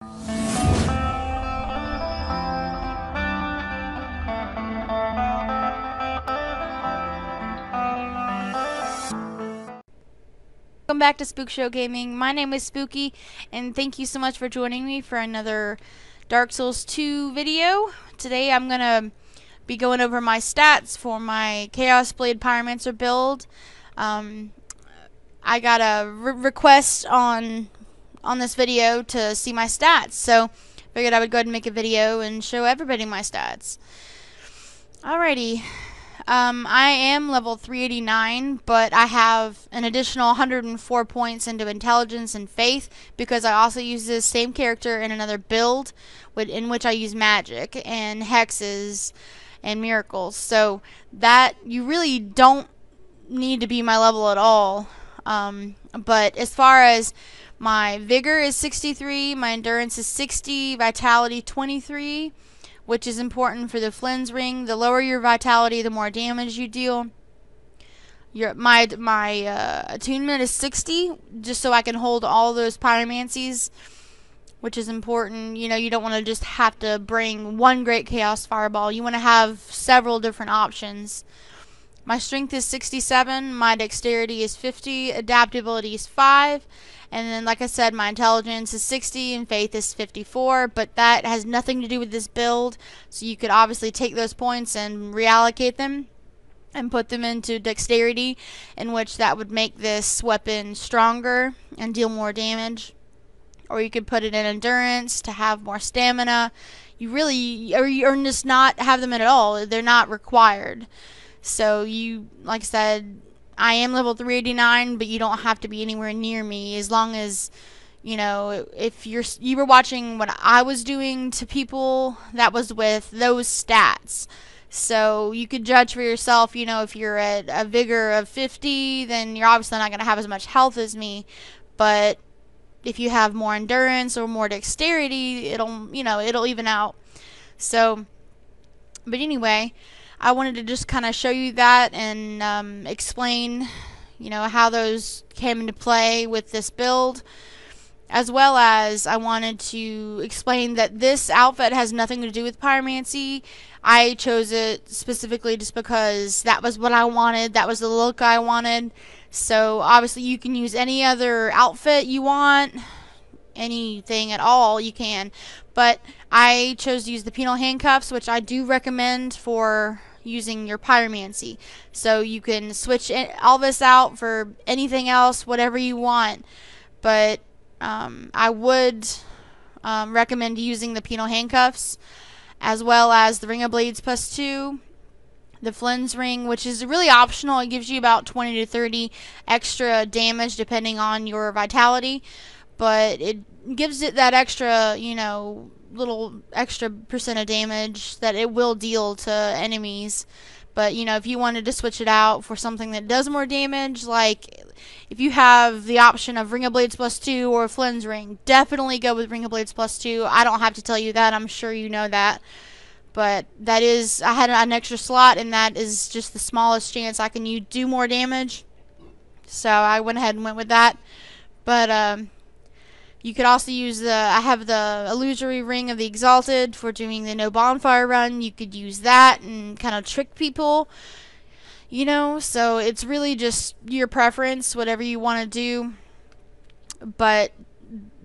Welcome back to Spook Show Gaming. My name is Spooky, and thank you so much for joining me for another Dark Souls 2 video. Today I'm going to be going over my stats for my Chaos Blade Pyromancer build. I got a request on this video to see my stats, so figured I would go ahead and make a video and show everybody my stats. Alrighty. I am level 389, but I have an additional 104 points into intelligence and faith because I also use this same character in another build in which I use magic and hexes and miracles. So that you really don't need to be my level at all. But as far as my vigor is 63, my endurance is 60, vitality 23. Which is important for the Flynn's ring. The lower your vitality, the more damage you deal. My attunement is 60, just so I can hold all those pyromancies, which is important. You know, you don't want to just have to bring one great chaos fireball. You want to have several different options. My strength is 67, my dexterity is 50, adaptability is 5, and then like I said, my intelligence is 60 and faith is 54, but that has nothing to do with this build, so you could obviously take those points and reallocate them and put them into dexterity, in which that would make this weapon stronger and deal more damage. Or you could put it in endurance to have more stamina. Or just not have them at all. They're not required. So like I said, I am level 389, but you don't have to be anywhere near me as long as, you know, if you were watching what I was doing to people, that was with those stats. So you could judge for yourself, you know, if you're at a vigor of 50, then you're obviously not going to have as much health as me. But if you have more endurance or more dexterity, it'll even out. So, but anyway, I wanted to just kind of show you that and explain, you know, how those came into play with this build, as well as I wanted to explain that this outfit has nothing to do with pyromancy. I chose it specifically just because that was what I wanted, that was the look I wanted. So obviously you can use any other outfit you want, anything at all you can, but I chose to use the penal handcuffs, which I do recommend for using your pyromancy. So you can switch all this out for anything else, whatever you want, but I would recommend using the penal handcuffs, as well as the Ring of Blades +2, the Flynn's ring, which is really optional. It gives you about 20 to 30 extra damage depending on your vitality, but it gives it that extra, you know, little extra percent of damage that it will deal to enemies. But you know, if you wanted to switch it out for something that does more damage, like if you have the option of Ring of Blades +2 or Flynn's ring, definitely go with Ring of Blades +2. I don't have to tell you that, I'm sure you know that. But that is, I had an extra slot, and that is just the smallest chance I can do more damage. So I went ahead and went with that. But you could also use I have the Illusory Ring of the Exalted for doing the no bonfire run. You could use that and kind of trick people, you know, so it's really just your preference, whatever you want to do. But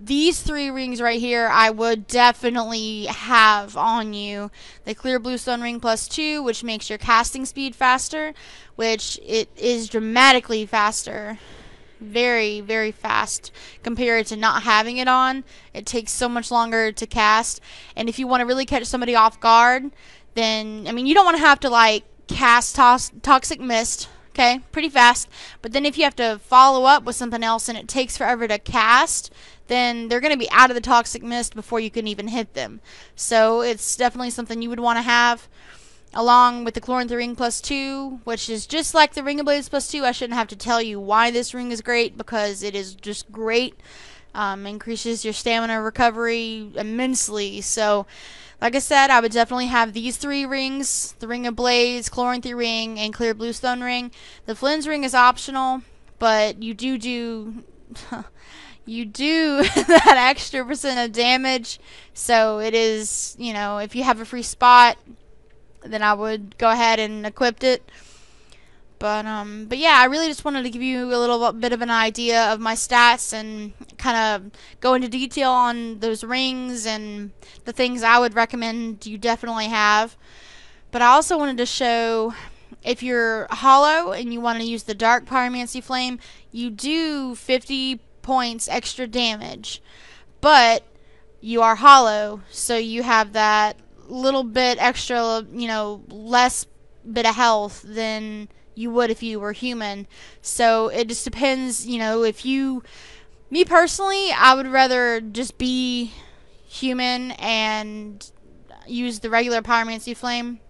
these three rings right here, I would definitely have on you. The Clear Bluestone Ring +2, which makes your casting speed faster, which it is dramatically faster. Very, very fast compared to not having it on. It takes so much longer to cast, and if you want to really catch somebody off guard, then, I mean, you don't want to have to like cast Toxic Mist, okay, pretty fast, but then if you have to follow up with something else and it takes forever to cast, then they're going to be out of the Toxic Mist before you can even hit them. So it's definitely something you would want to have, along with the Chlorine Ring +2, which is just like the Ring of Blades +2. I shouldn't have to tell you why this ring is great, because it is just great. Increases your stamina recovery immensely. So, like I said, I would definitely have these three rings: the Ring of Blades, Chlorine Ring, and Clear Bluestone Ring. The Flynn's ring is optional, but you do you do that extra percent of damage. So it is, you know, if you have a free spot, then I would go ahead and equip it. But yeah, I really just wanted to give you a little bit of an idea of my stats and kind of go into detail on those rings and the things I would recommend you definitely have. But I also wanted to show, if you're hollow and you want to use the dark pyromancy flame, you do 50 points extra damage, but you are hollow, so you have that little bit extra, you know, less bit of health than you would if you were human. So it just depends, you know, if you, me personally, I would rather just be human and use the regular pyromancy flame.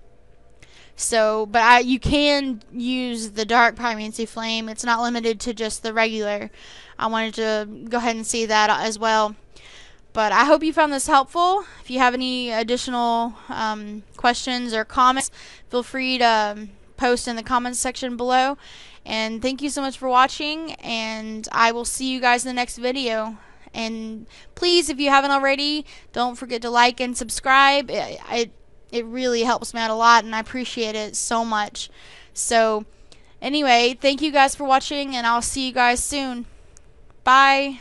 So, but you can use the dark pyromancy flame. It's not limited to just the regular. I wanted to go ahead and see that as well. But I hope you found this helpful. If you have any additional questions or comments, feel free to post in the comments section below. And thank you so much for watching, and I will see you guys in the next video. And please, if you haven't already, don't forget to like and subscribe. It really helps me out a lot, and I appreciate it so much. So anyway, thank you guys for watching, and I'll see you guys soon. Bye.